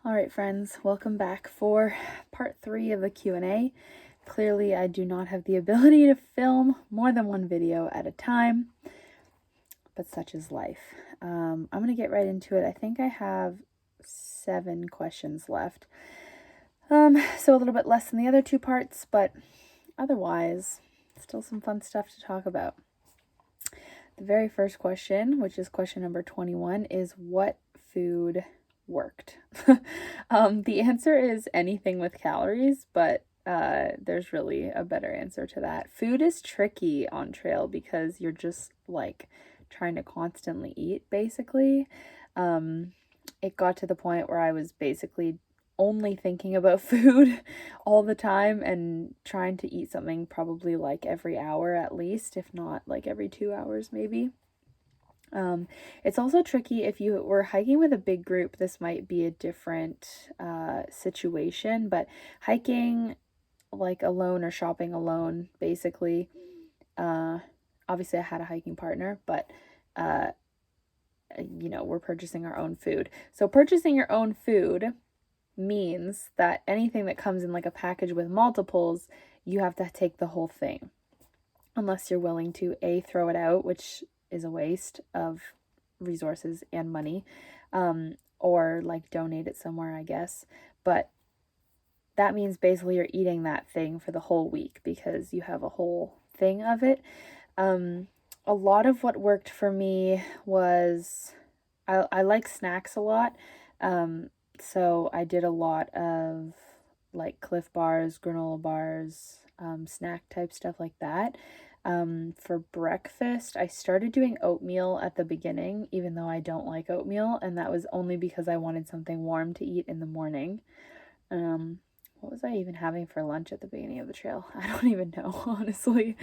All right, friends, welcome back for part 3 of the Q&A. Clearly, I do not have the ability to film more than one video at a time, but such is life. I'm going to get right into it. I think I have 7 questions left. So a little bit less than the other 2 parts, but otherwise, still some fun stuff to talk about. The very first question, which is question number 21, is what food worked? The answer is anything with calories, but there's really a better answer to that. Food is tricky on trail because you're just like trying to constantly eat, basically. It got to the point where I was basically only thinking about food all the time and trying to eat something probably like every hour at least, if not like every 2 hours maybe. It's also tricky if you were hiking with a big group. This might be a different situation, but hiking like alone or shopping alone, basically. Obviously, I had a hiking partner, but we're purchasing our own food. So purchasing your own food means that anything that comes in like a package with multiples, you have to take the whole thing, unless you're willing to throw it out, which is a waste of resources and money, or like donate it somewhere, I guess. But that means basically you're eating that thing for the whole week because you have a whole thing of it. A lot of what worked for me was I like snacks a lot. So I did a lot of like Cliff bars, granola bars, snack type stuff like that. For breakfast, I started doing oatmeal at the beginning, even though I don't like oatmeal, and that was only because I wanted something warm to eat in the morning. What was I even having for lunch at the beginning of the trail? I don't even know, honestly.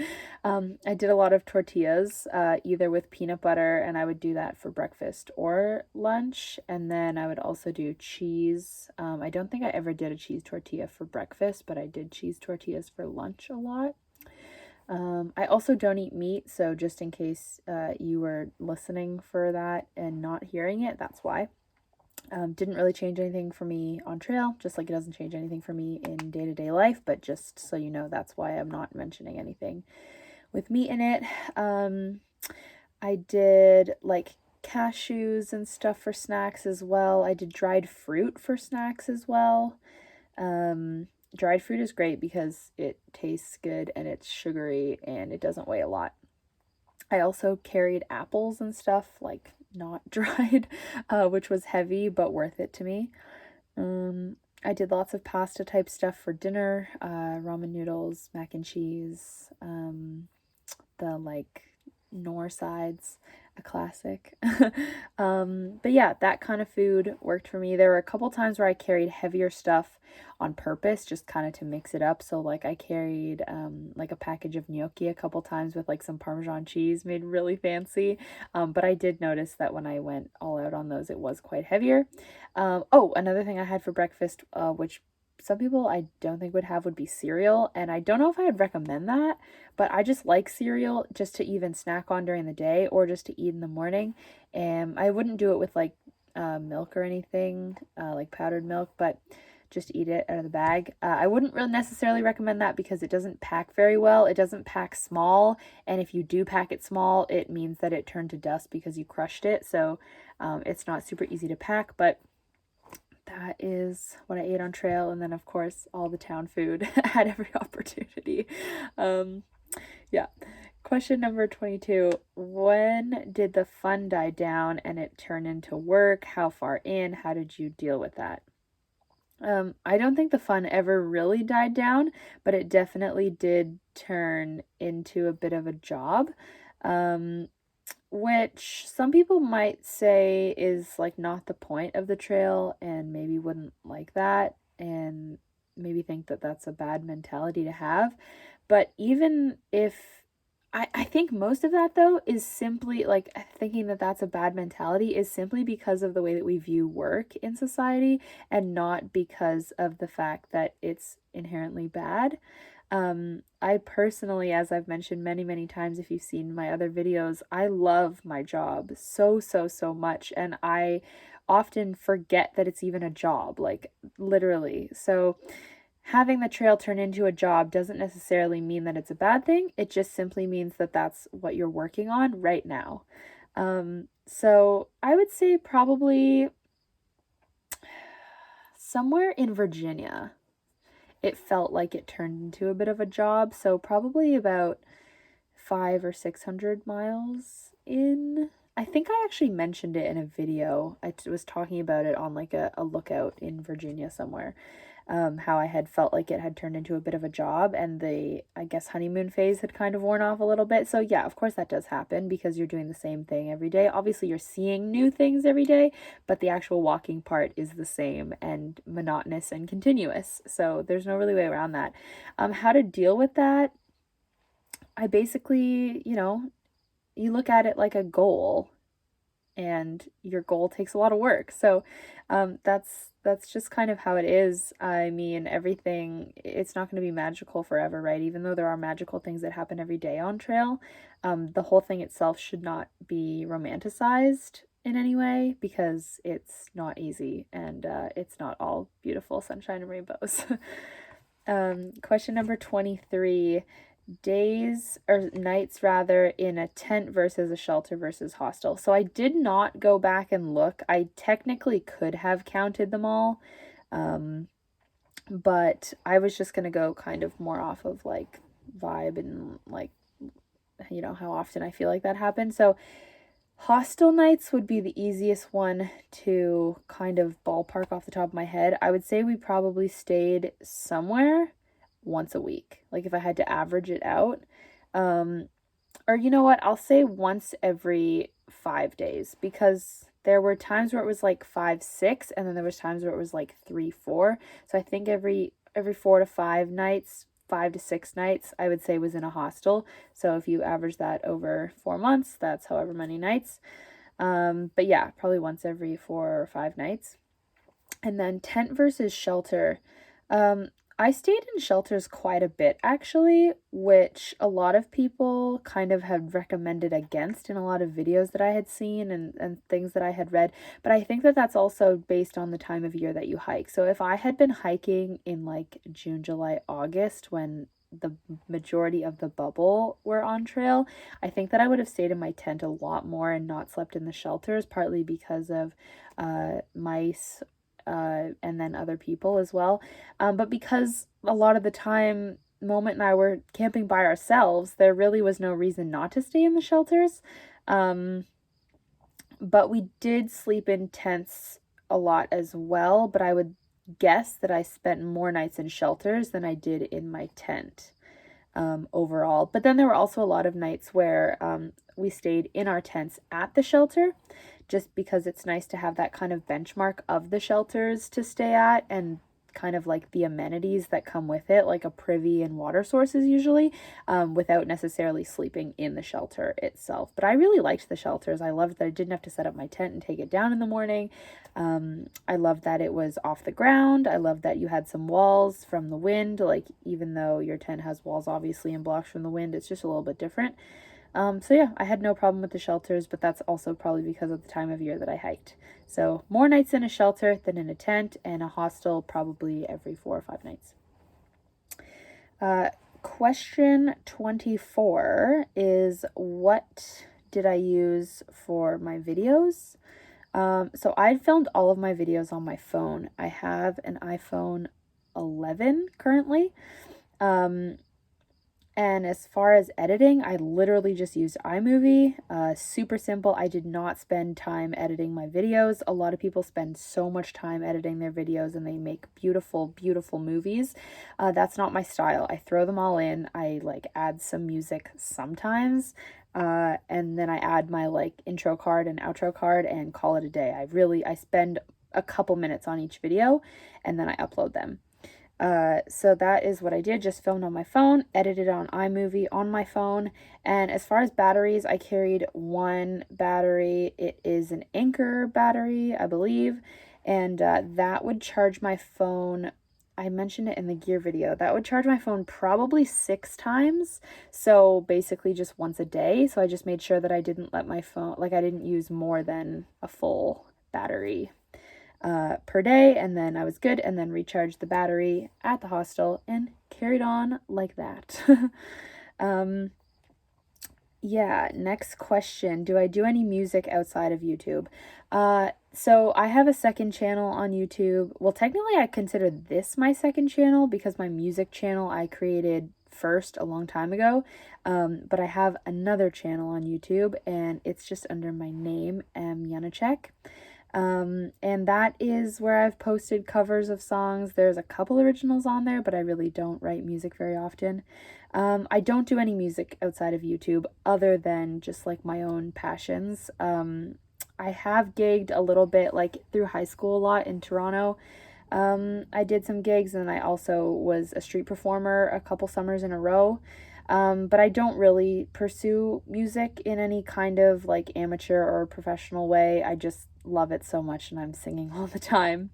I did a lot of tortillas, either with peanut butter, and I would do that for breakfast or lunch. And then I would also do cheese. I don't think I ever did a cheese tortilla for breakfast, but I did cheese tortillas for lunch a lot. I also don't eat meat, so just in case you were listening for that and not hearing it, that's why. Didn't really change anything for me on trail, just like it doesn't change anything for me in day-to-day life, but just so you know, that's why I'm not mentioning anything with meat in it. I did like cashews and stuff for snacks as well. I did dried fruit for snacks as well. Dried fruit is great because it tastes good and it's sugary and it doesn't weigh a lot. I also carried apples and stuff, like not dried, which was heavy but worth it to me. I did lots of pasta type stuff for dinner, ramen noodles, mac and cheese, the like Nor sides, a classic. But yeah, that kind of food worked for me. There were a couple times where I carried heavier stuff on purpose, just kind of to mix it up. So like I carried like a package of gnocchi a couple times with like some Parmesan cheese, made really fancy. But I did notice that when I went all out on those, it was quite heavier. Oh, another thing I had for breakfast, which some people I don't think would be cereal, and I don't know if I would recommend that, but I just like cereal just to even snack on during the day or just to eat in the morning. And I wouldn't do it with like milk or anything, like powdered milk, but just eat it out of the bag. I wouldn't really necessarily recommend that because it doesn't pack very well. It doesn't pack small, and if you do pack it small, it means that it turned to dust because you crushed it. So it's not super easy to pack, but that is what I ate on trail. And then, of course, all the town food at every opportunity. Yeah. Question number 22. When did the fun die down and it turn into work? How far in? How did you deal with that? I don't think the fun ever really died down, but it definitely did turn into a bit of a job. Which some people might say is like not the point of the trail and maybe wouldn't like that and maybe think that that's a bad mentality to have. But even if I think most of that though is simply like thinking that that's a bad mentality is simply because of the way that we view work in society and not because of the fact that it's inherently bad. I personally, as I've mentioned many, many times, if you've seen my other videos, I love my job so, so, so much. And I often forget that it's even a job, like literally. So having the trail turn into a job doesn't necessarily mean that it's a bad thing. It just simply means that that's what you're working on right now. So I would say probably somewhere in Virginia, it felt like it turned into a bit of a job. So probably about 500 or 600 miles in. I think I actually mentioned it in a video. I was talking about it on like a lookout in Virginia somewhere. How I had felt like it had turned into a bit of a job, and the, I guess, honeymoon phase had kind of worn off a little bit. So yeah, of course that does happen because you're doing the same thing every day. Obviously you're seeing new things every day, but the actual walking part is the same and monotonous and continuous. So there's no really way around that. How to deal with that? I basically, you look at it like a goal, and your goal takes a lot of work. So that's just kind of how it is. I mean, everything, it's not going to be magical forever, right? Even though there are magical things that happen every day on trail, the whole thing itself should not be romanticized in any way because it's not easy, and it's not all beautiful sunshine and rainbows. Question number 23: days or nights rather in a tent versus a shelter versus hostel. So I did not go back and look. I technically could have counted them all, but I was just gonna go kind of more off of like vibe and like, how often I feel like that happens. So hostel nights would be the easiest one to kind of ballpark off the top of my head. I would say we probably stayed somewhere once a week. Like if I had to average it out. Or you know what? I'll say once every 5 days, because there were times where it was like 5, 6, and then there was times where it was like 3, 4. So I think every 4 to 5 nights, 5 to 6 nights, I would say was in a hostel. So if you average that over 4 months, that's however many nights. But yeah, probably once every 4 or 5 nights. And then tent versus shelter. I stayed in shelters quite a bit actually, which a lot of people kind of had recommended against in a lot of videos that I had seen and things that I had read. But I think that that's also based on the time of year that you hike. So if I had been hiking in like June, July, August, when the majority of the bubble were on trail, I think that I would have stayed in my tent a lot more and not slept in the shelters, partly because of mice, and then other people as well. But because a lot of the time, Moment and I were camping by ourselves, there really was no reason not to stay in the shelters. But we did sleep in tents a lot as well, but I would guess that I spent more nights in shelters than I did in my tent, overall. But then there were also a lot of nights where we stayed in our tents at the shelter, just because it's nice to have that kind of benchmark of the shelters to stay at, and kind of like the amenities that come with it, like a privy and water sources usually, without necessarily sleeping in the shelter itself. But I really liked the shelters. I loved that I didn't have to set up my tent and take it down in the morning. I loved that it was off the ground. I loved that you had some walls from the wind, like even though your tent has walls obviously and blocks from the wind, it's just a little bit different. So yeah, I had no problem with the shelters, but that's also probably because of the time of year that I hiked. So more nights in a shelter than in a tent, and a hostel probably every 4 or 5 nights. Question 24 is, what did I use for my videos? So I filmed all of my videos on my phone. I have an iPhone 11 currently. And as far as editing, I literally just used iMovie. Super simple. I did not spend time editing my videos. A lot of people spend so much time editing their videos and they make beautiful, beautiful movies. That's not my style. I throw them all in. I like add some music sometimes. And then I add my like intro card and outro card and call it a day. I spend a couple minutes on each video and then I upload them. So that is what I did, just filmed on my phone, edited on iMovie on my phone. And as far as batteries, I carried one battery. It is an Anchor battery, I believe. And that would charge my phone, I mentioned it in the gear video, that would charge my phone probably 6 times. So basically just once a day. So I just made sure that I didn't let my phone, like I didn't use more than a full battery per day, and then I was good, and then recharged the battery at the hostel and carried on like that. Yeah, next question. Do I do any music outside of YouTube? So I have a second channel on YouTube. Well, technically I consider this my second channel because my music channel I created first a long time ago. But I have another channel on YouTube and it's just under my name, Janecek. And that is where I've posted covers of songs. There's a couple originals on there, but I really don't write music very often. I don't do any music outside of YouTube other than just like my own passions. I have gigged a little bit like through high school a lot in Toronto. I did some gigs and I also was a street performer a couple summers in a row. But I don't really pursue music in any kind of like amateur or professional way. I just love it so much and I'm singing all the time.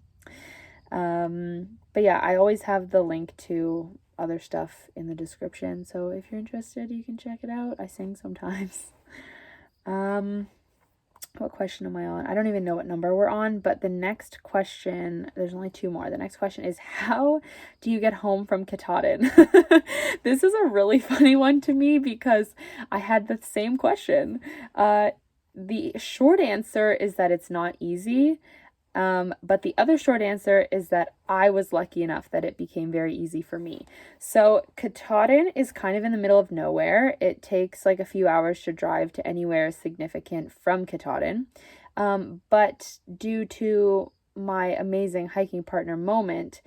But yeah, I always have the link to other stuff in the description. So if you're interested, you can check it out. I sing sometimes. What question am I on? I don't even know what number we're on, but the next question, there's only 2 more. The next question is, how do you get home from Katahdin? This is a really funny one to me because I had the same question. The short answer is that it's not easy. But the other short answer is that I was lucky enough that it became very easy for me. So Katahdin is kind of in the middle of nowhere. It takes like a few hours to drive to anywhere significant from Katahdin. But due to my amazing hiking partner Moment,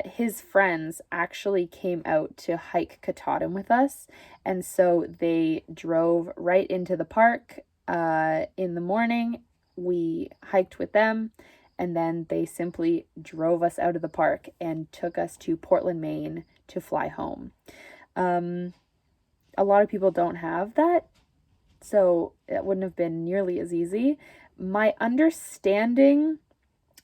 his friends actually came out to hike Katahdin with us. And so they drove right into the park in the morning. We hiked with them. And then they simply drove us out of the park and took us to Portland, Maine to fly home. A lot of people don't have that, so it wouldn't have been nearly as easy. My understanding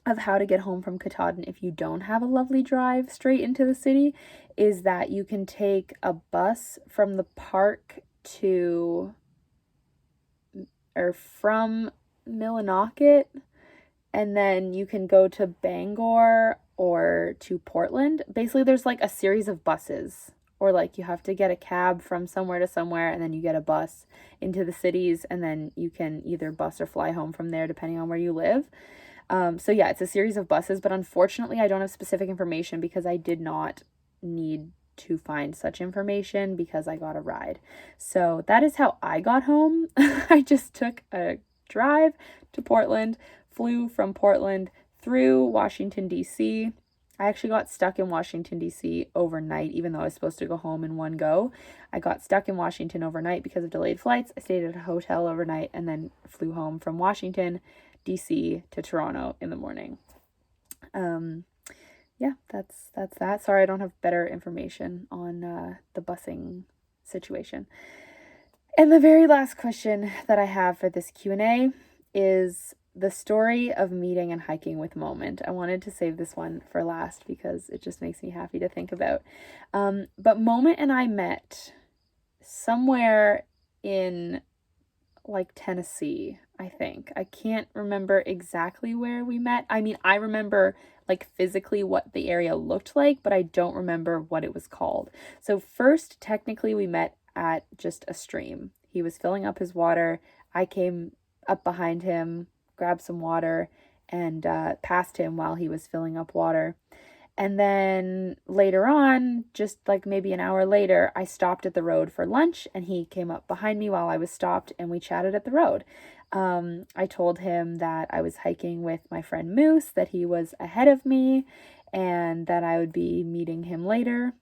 of how to get home from Katahdin if you don't have a lovely drive straight into the city is that you can take a bus from the park to, or from Millinocket, and then you can go to Bangor or to Portland. Basically, there's like a series of buses, or like you have to get a cab from somewhere to somewhere, and then you get a bus into the cities, and then you can either bus or fly home from there, depending on where you live. So yeah, it's a series of buses, but unfortunately, I don't have specific information because I did not need to find such information because I got a ride. So that is how I got home. I just took a drive to Portland, flew from Portland through Washington, D.C. I actually got stuck in Washington, D.C. overnight, even though I was supposed to go home in one go. I got stuck in Washington overnight because of delayed flights. I stayed at a hotel overnight and then flew home from Washington, D.C. to Toronto in the morning. Yeah, that's that. Sorry, I don't have better information on the busing situation. And the very last question that I have for this Q&A is the story of meeting and hiking with Moment. I wanted to save this one for last because it just makes me happy to think about. But Moment and I met somewhere in like Tennessee, I think. I can't remember exactly where we met. I mean, I remember like physically what the area looked like, but I don't remember what it was called. So first, technically, we met at just a stream. He was filling up his water. I came up behind him, grabbed some water, and passed him while he was filling up water. And then later on, just like maybe an hour later, I stopped at the road for lunch and he came up behind me while I was stopped and we chatted at the road. I told him that I was hiking with my friend Moose, that he was ahead of me and that I would be meeting him later.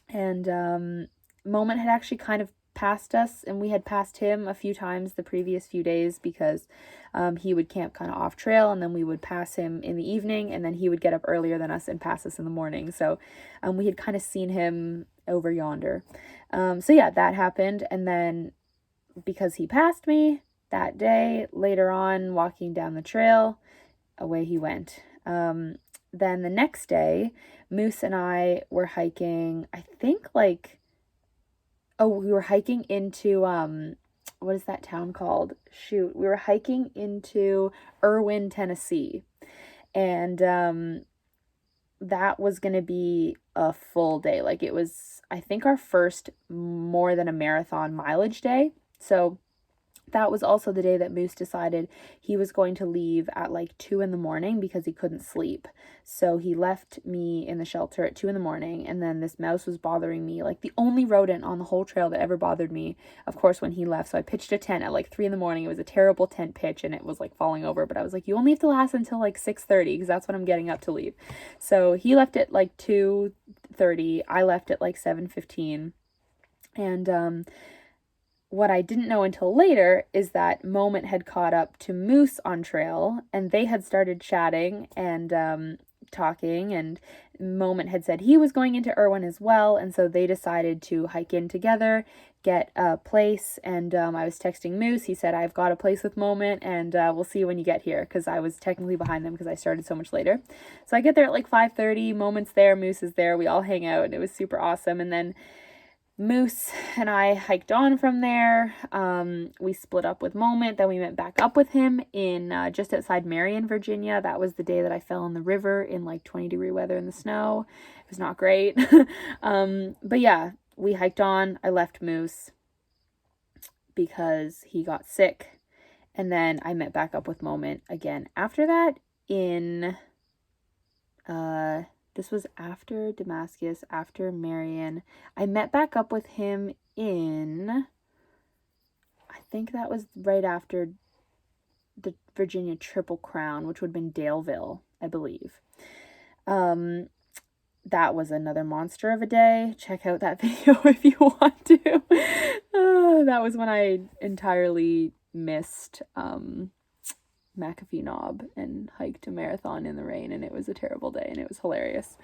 And Moment had actually kind of passed us, and we had passed him a few times the previous few days because he would camp kind of off trail, and then we would pass him in the evening, and then he would get up earlier than us and pass us in the morning. So we had kind of seen him over yonder. So yeah, that happened. And then because he passed me that day, later on, walking down the trail, away he went. then the next day, Moose and I were hiking, I think like, oh, we were hiking into, what is that town called? Shoot, we were hiking into Irwin, Tennessee. And that was going to be a full day. Like it was, I think, our first more than a marathon mileage day. So that was also the day that Moose decided he was going to leave at like 2 a.m. because he couldn't sleep. So he left me in the shelter at 2 a.m. and then this mouse was bothering me, like the only rodent on the whole trail that ever bothered me, of course, when he left. So I pitched a tent at like 3 a.m. It was a terrible tent pitch and it was like falling over, but I was like, you only have to last until like 6:30 because that's when I'm getting up to leave. So he left at like 2:30. I left at like 7:15. And what I didn't know until later is that Moment had caught up to Moose on trail and they had started chatting and talking, and Moment had said he was going into Irwin as well, and so they decided to hike in together, get a place, and I was texting Moose. He said, I've got a place with Moment, and we'll see you when you get here, because I was technically behind them because I started so much later. So I get there at like 5:30, Moment's there, Moose is there, we all hang out, and it was super awesome. And then Moose and I hiked on from there. We split up with Moment. Then we met back up with him in just outside Marion, Virginia. That was the day that I fell in the river in like 20-degree weather in the snow. It was not great. But yeah, we hiked on. I left Moose because he got sick. And then I met back up with Moment again after that in... this was after Damascus, after Marion. I met back up with him in, I think that was right after the Virginia Triple Crown, which would have been Daleville, I believe. That was another monster of a day. Check out that video if you want to. That was when I entirely missed McAfee Knob and hiked a marathon in the rain, and it was a terrible day and it was hilarious.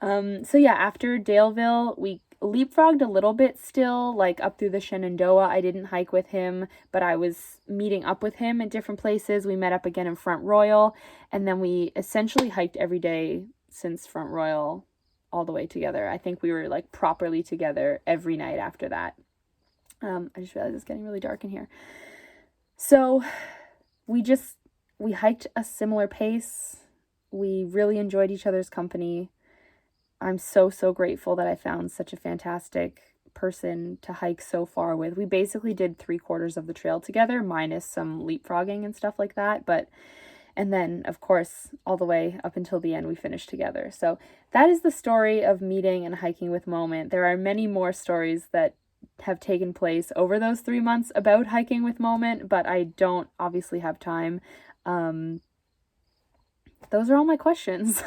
So yeah, after Daleville, we leapfrogged a little bit still, like up through the Shenandoah. I didn't hike with him, but I was meeting up with him at different places. We met up again in Front Royal, and then we essentially hiked every day since Front Royal all the way together. I think we were like properly together every night after that. I just realized it's getting really dark in here. So we hiked a similar pace. We really enjoyed each other's company. I'm so grateful that I found such a fantastic person to hike so far with. We basically did 3/4 of the trail together, minus some leapfrogging and stuff like that. And then, of course, all the way up until the end, we finished together. So that is the story of meeting and hiking with Moment. There are many more stories that have taken place over those 3 months about hiking with Moment, but I don't obviously have time. Those are all my questions.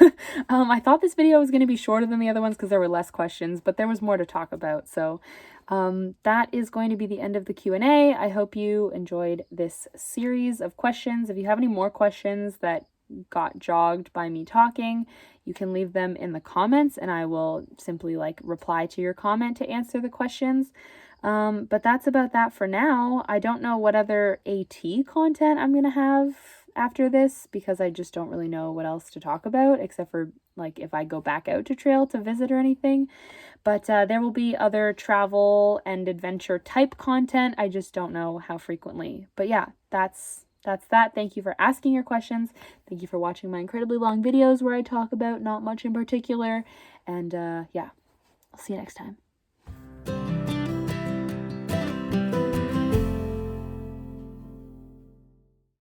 I thought this video was going to be shorter than the other ones because there were less questions, but there was more to talk about. So that is going to be the end of the Q&A. I hope you enjoyed this series of questions. If you have any more questions that got jogged by me talking, you can leave them in the comments and I will simply like reply to your comment to answer the questions. But that's about that for now. I don't know what other AT content I'm going to have after this because I just don't really know what else to talk about except for like if I go back out to trail to visit or anything. But there will be other travel and adventure type content. I just don't know how frequently. But yeah, that's that. Thank you for asking your questions. Thank you for watching my incredibly long videos where I talk about not much in particular. And yeah, I'll see you next time.